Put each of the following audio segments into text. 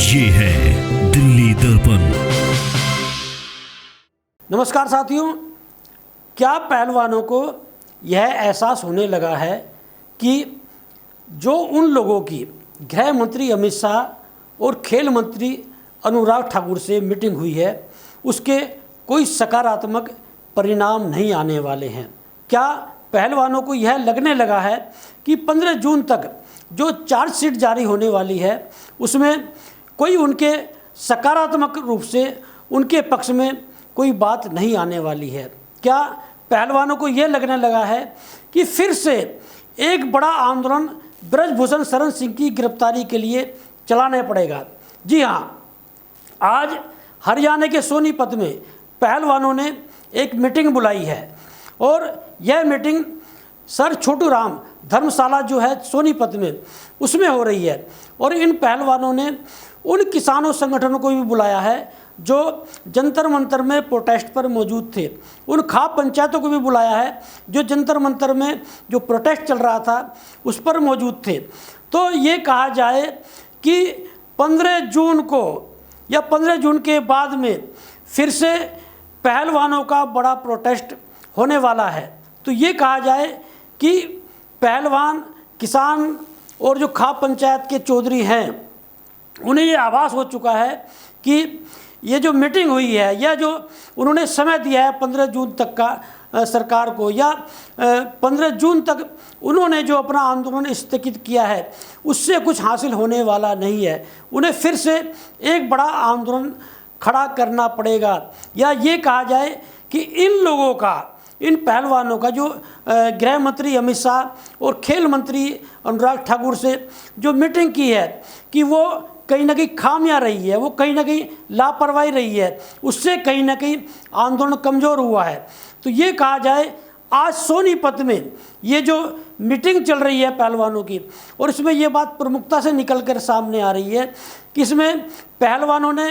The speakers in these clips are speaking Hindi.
ये है दिल्ली दर्पण। नमस्कार साथियों, क्या पहलवानों को यह एहसास होने लगा है कि जो उन लोगों की गृह मंत्री अमित शाह और खेल मंत्री अनुराग ठाकुर से मीटिंग हुई है उसके कोई सकारात्मक परिणाम नहीं आने वाले हैं? क्या पहलवानों को यह लगने लगा है कि 15 जून तक जो चार्जशीट जारी होने वाली है उसमें कोई उनके सकारात्मक रूप से उनके पक्ष में कोई बात नहीं आने वाली है? क्या पहलवानों को यह लगने लगा है कि फिर से एक बड़ा आंदोलन ब्रजभूषण शरण सिंह की गिरफ्तारी के लिए चलाना पड़ेगा? जी हाँ, आज हरियाणा के सोनीपत में पहलवानों ने एक मीटिंग बुलाई है और यह मीटिंग सर छोटू राम धर्मशाला जो है सोनीपत में उसमें हो रही है। और इन पहलवानों ने उन किसानों संगठनों को भी बुलाया है जो जंतर मंतर में प्रोटेस्ट पर मौजूद थे, उन खाप पंचायतों को भी बुलाया है जो जंतर मंतर में जो प्रोटेस्ट चल रहा था उस पर मौजूद थे। तो ये कहा जाए कि 15 जून को या 15 जून के बाद में फिर से पहलवानों का बड़ा प्रोटेस्ट होने वाला है। तो ये कहा जाए कि पहलवान, किसान और जो खाप पंचायत के चौधरी हैं उन्हें ये आभास हो चुका है कि ये जो मीटिंग हुई है या जो उन्होंने समय दिया है 15 जून तक का सरकार को, या 15 जून तक उन्होंने जो अपना आंदोलन स्थगित किया है उससे कुछ हासिल होने वाला नहीं है। उन्हें फिर से एक बड़ा आंदोलन खड़ा करना पड़ेगा। या ये कहा जाए कि इन लोगों का, इन पहलवानों का जो गृह मंत्री अमित शाह और खेल मंत्री अनुराग ठाकुर से जो मीटिंग की है कि वो कहीं ना कहीं खामियां रही है, वो कहीं ना कहीं लापरवाही रही है, उससे कहीं ना कहीं आंदोलन कमज़ोर हुआ है। तो ये कहा जाए आज सोनीपत में ये जो मीटिंग चल रही है पहलवानों की, और इसमें ये बात प्रमुखता से निकल कर सामने आ रही है कि इसमें पहलवानों ने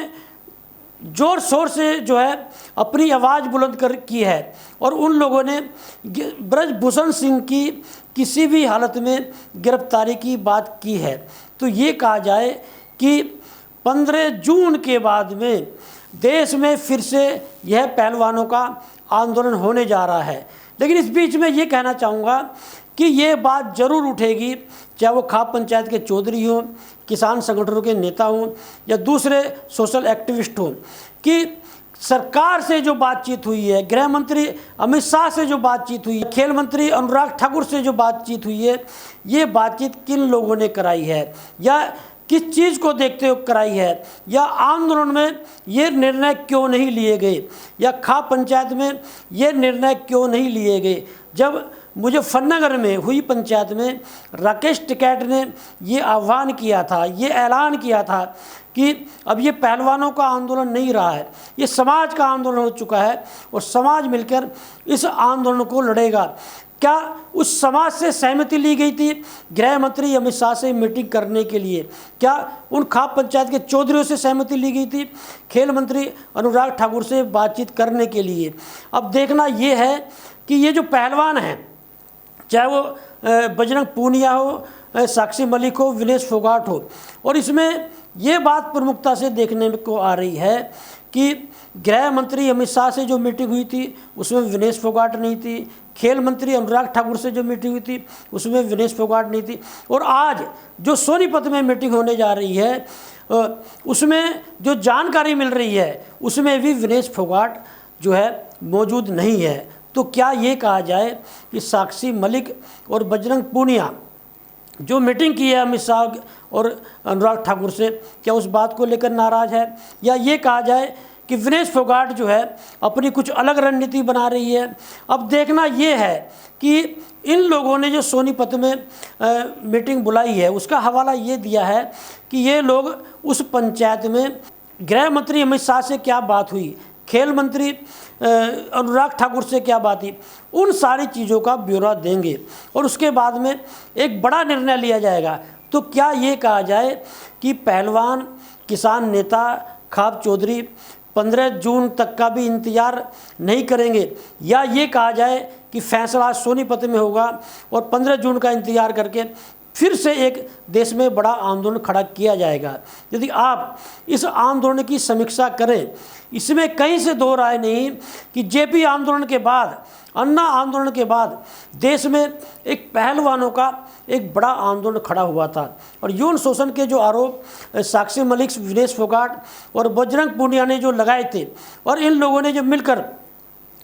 ज़ोर शोर से जो है अपनी आवाज़ बुलंद कर की है और उन लोगों ने ब्रजभूषण सिंह की किसी भी हालत में गिरफ्तारी की बात की है। तो ये कहा जाए कि 15 जून के बाद में देश में फिर से यह पहलवानों का आंदोलन होने जा रहा है। लेकिन इस बीच में ये कहना चाहूँगा कि ये बात ज़रूर उठेगी, चाहे वो खाप पंचायत के चौधरी हों, किसान संगठनों के नेता हों या दूसरे सोशल एक्टिविस्ट हों, कि सरकार से जो बातचीत हुई है, गृह मंत्री अमित शाह से जो बातचीत हुई है, खेल मंत्री अनुराग ठाकुर से जो बातचीत हुई है, ये बातचीत किन लोगों ने कराई है या किस चीज़ को देखते हुए कराई है, या आंदोलन में ये निर्णय क्यों नहीं लिए गए, या खाप पंचायत में ये निर्णय क्यों नहीं लिए गए। जब मुजफ्फरनगर में हुई पंचायत में राकेश टिकैत ने ये आह्वान किया था, ये ऐलान किया था कि अब ये पहलवानों का आंदोलन नहीं रहा है, ये समाज का आंदोलन हो चुका है और समाज मिलकर इस आंदोलन को लड़ेगा। क्या उस समाज से सहमति ली गई थी गृह मंत्री अमित शाह से मीटिंग करने के लिए? क्या उन खाप पंचायत के चौधरियों से सहमति ली गई थी खेल मंत्री अनुराग ठाकुर से बातचीत करने के लिए? अब देखना ये है कि ये जो पहलवान हैं, चाहे वो बजरंग पूनिया हो, साक्षी मलिक हो, विनेश फोगाट हो, और इसमें ये बात प्रमुखता से देखने को आ रही है कि गृह मंत्री अमित शाह से जो मीटिंग हुई थी उसमें विनेश फोगाट नहीं थी, खेल मंत्री अनुराग ठाकुर से जो मीटिंग हुई थी उसमें विनेश फोगाट नहीं थी, और आज जो सोनीपत में मीटिंग होने जा रही है उसमें जो जानकारी मिल रही है उसमें भी विनेश फोगाट जो है मौजूद नहीं है। तो क्या ये कहा जाए कि साक्षी मलिक और बजरंग पूनिया जो मीटिंग की है अमित शाह और अनुराग ठाकुर से, क्या उस बात को लेकर नाराज़ है? या ये कहा जाए कि विनेश फोगाट जो है अपनी कुछ अलग रणनीति बना रही है? अब देखना ये है कि इन लोगों ने जो सोनीपत में मीटिंग बुलाई है उसका हवाला ये दिया है कि ये लोग उस पंचायत में गृह मंत्री अमित शाह से क्या बात हुई, खेल मंत्री अनुराग ठाकुर से क्या बात हुई, उन सारी चीज़ों का ब्यौरा देंगे और उसके बाद में एक बड़ा निर्णय लिया जाएगा। तो क्या ये कहा जाए कि पहलवान, किसान नेता, खाप चौधरी 15 जून तक का भी इंतज़ार नहीं करेंगे, या ये कहा जाए कि फैसला सोनीपत में होगा और 15 जून का इंतज़ार करके फिर से एक देश में बड़ा आंदोलन खड़ा किया जाएगा। यदि आप इस आंदोलन की समीक्षा करें, इसमें कहीं से दो राय नहीं कि जेपी आंदोलन के बाद, अन्ना आंदोलन के बाद देश में एक पहलवानों का एक बड़ा आंदोलन खड़ा हुआ था। और यौन शोषण के जो आरोप साक्षी मलिक, विनेश फोगाट और बजरंग पूनिया ने जो लगाए थे, और इन लोगों ने जो मिलकर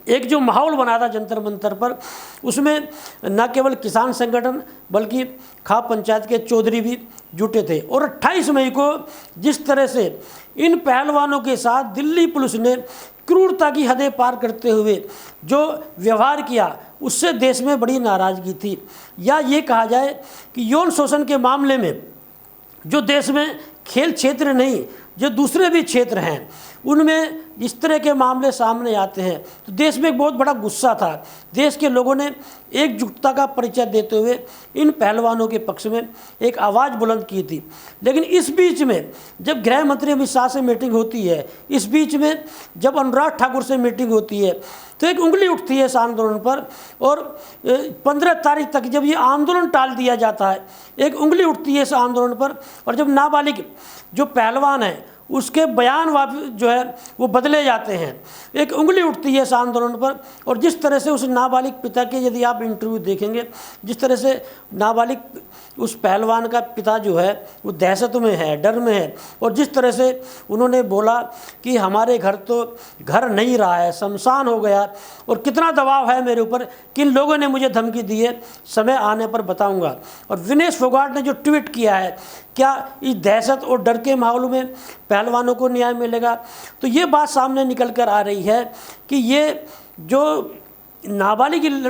एक जो माहौल बना था जंतर मंतर पर, उसमें न केवल किसान संगठन बल्कि खाप पंचायत के चौधरी भी जुटे थे। और 28 मई को जिस तरह से इन पहलवानों के साथ दिल्ली पुलिस ने क्रूरता की हदें पार करते हुए जो व्यवहार किया, उससे देश में बड़ी नाराज़गी थी। या ये कहा जाए कि यौन शोषण के मामले में जो देश में खेल क्षेत्र नहीं, जो दूसरे भी क्षेत्र हैं, उनमें इस तरह के मामले सामने आते हैं तो देश में एक बहुत बड़ा गुस्सा था। देश के लोगों ने एकजुटता का परिचय देते हुए इन पहलवानों के पक्ष में एक आवाज़ बुलंद की थी। लेकिन इस बीच में जब गृह मंत्री अमित शाह से मीटिंग होती है, इस बीच में जब अनुराग ठाकुर से मीटिंग होती है, तो एक उंगली उठती है इस आंदोलन पर। और 15 तारीख तक जब ये आंदोलन टाल दिया जाता है, एक उंगली उठती है इस आंदोलन पर। और जब नाबालिग जो पहलवान है उसके बयान जो है वो बदले जाते हैं, एक उंगली उठती है इस आंदोलन पर। और जिस तरह से उस नाबालिग पिता के यदि आप इंटरव्यू देखेंगे, जिस तरह से नाबालिग उस पहलवान का पिता जो है वो दहशत में है, डर में है, और जिस तरह से उन्होंने बोला कि हमारे घर तो घर नहीं रहा है, शमशान हो गया, और कितना दबाव है मेरे ऊपर, किन लोगों ने मुझे धमकी दी है, समय आने पर बताऊंगा। और विनेश फोगाट ने जो ट्वीट किया है, क्या इस दहशत और डर के माहौल में पहलवानों को न्याय मिलेगा? तो ये बात सामने निकल कर आ रही है कि ये जो नाबालिग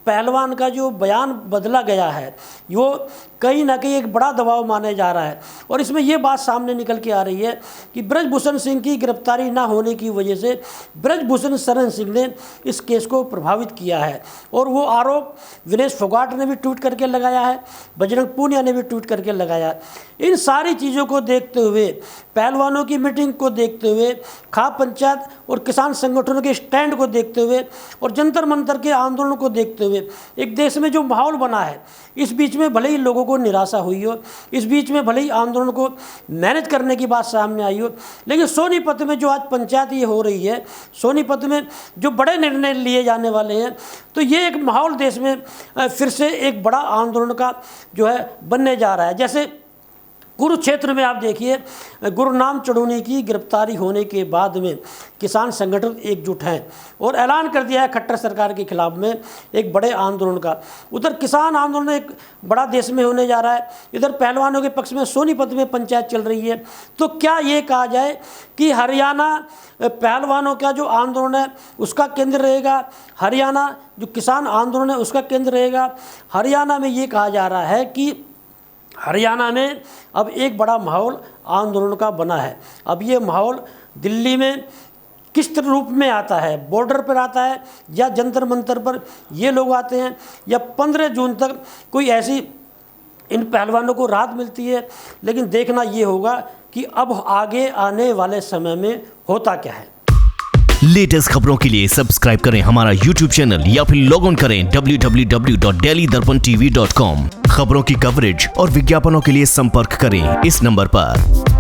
पहलवान का जो बयान बदला गया है, वो कहीं ना कहीं एक बड़ा दबाव माने जा रहा है। और इसमें ये बात सामने निकल के आ रही है कि ब्रजभूषण सिंह की गिरफ्तारी ना होने की वजह से ब्रजभूषण शरण सिंह ने इस केस को प्रभावित किया है। और वो आरोप विनेश फोगाट ने भी ट्वीट करके लगाया है, बजरंग पूनिया ने भी ट्वीट करके लगाया है। इन सारी चीज़ों को देखते हुए, पहलवानों की मीटिंग को देखते हुए, खाप पंचायत और किसान संगठनों के स्टैंड को देखते हुए, और जंतर मंतर के आंदोलन को देखते हुए, एक देश में जो माहौल बना है, इस बीच में भले ही लोगों को निराशा हुई हो, इस बीच में भले ही आंदोलन को मैनेज करने की बात सामने आई हो, लेकिन सोनीपत में जो आज पंचायत ये हो रही है, सोनीपत में जो बड़े निर्णय लिए जाने वाले हैं, तो ये एक माहौल देश में फिर से एक बड़ा आंदोलन का जो है बनने जा रहा है। जैसे कुरुक्षेत्र में आप देखिए, गुरनाम चढ़ूनी की गिरफ्तारी होने के बाद में किसान संगठन एकजुट हैं और ऐलान कर दिया है खट्टर सरकार के खिलाफ में एक बड़े आंदोलन का। उधर किसान आंदोलन एक बड़ा देश में होने जा रहा है, इधर पहलवानों के पक्ष में सोनीपत में पंचायत चल रही है। तो क्या ये कहा जाए कि हरियाणा पहलवानों का जो आंदोलन है उसका केंद्र रहेगा, हरियाणा जो किसान आंदोलन है उसका केंद्र रहेगा? हरियाणा में ये कहा जा रहा है कि हरियाणा में अब एक बड़ा माहौल आंदोलन का बना है। अब ये माहौल दिल्ली में किस रूप में आता है, बॉर्डर पर आता है या जंतर मंतर पर ये लोग आते हैं, या 15 जून तक कोई ऐसी इन पहलवानों को राहत मिलती है? लेकिन देखना ये होगा कि अब आगे आने वाले समय में होता क्या है। लेटेस्ट खबरों के लिए सब्सक्राइब करें हमारा YouTube चैनल या फिर लॉग ऑन करें www.delhidarpantv.com। खबरों की कवरेज और विज्ञापनों के लिए संपर्क करें इस नंबर पर।